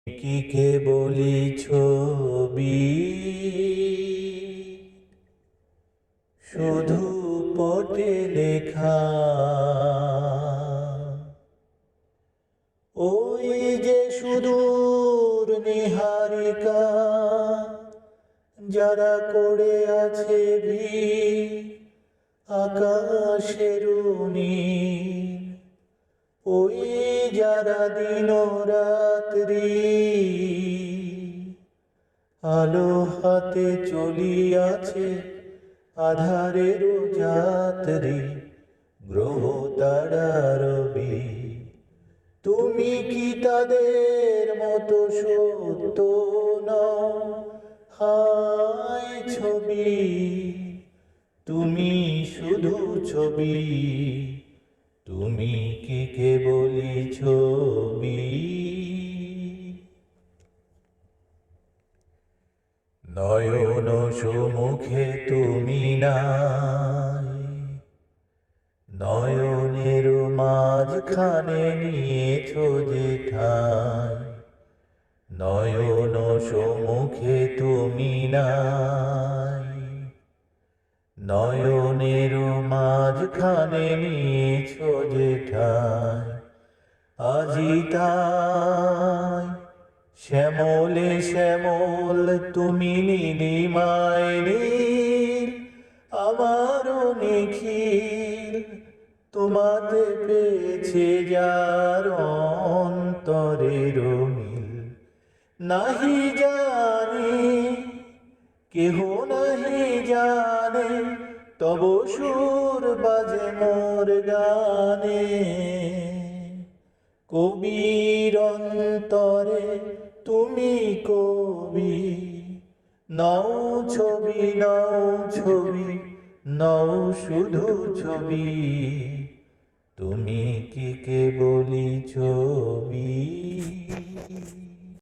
কি কে বলি ছবি, শুধু পটে লেখা। ওই যে সুদূর নিহারিকা, যারা করে আছে ভিড় আকাশের নীল। ওই যারা দিন রাত্রি আলো হাতে চলিয়াছে আধারের যাত্রী, গ্রহ তারা রবি। তুমি কি তাদের মতো সত্য নও? হায় ছবি, তুমি শুধু ছবি। তুমি কি কেবলই ছবি? নয়ন সম্মুখে তুমি নাই, নয়নের মাঝখানে নিয়েছো যে ঠাই। নয়ন সম্মুখে তুমি নাই, নয়নের মাঝখানে নিয়েছো যে ঠাই। আজি তাই শ্যামলে শ্যামল তুমি নীলিমায় নীল, আমারও নিখিল তোমাতে পেয়েছে যার অন্তরের মিল। নাহি জানি কেহ নাহি জানে, তব সুর বাজে মোর গানে। কবির অন্তরে তুমি কবি, নও ছবি নও ছবি, নও শুধু ছবি। তুমি কি কেবলই ছবি?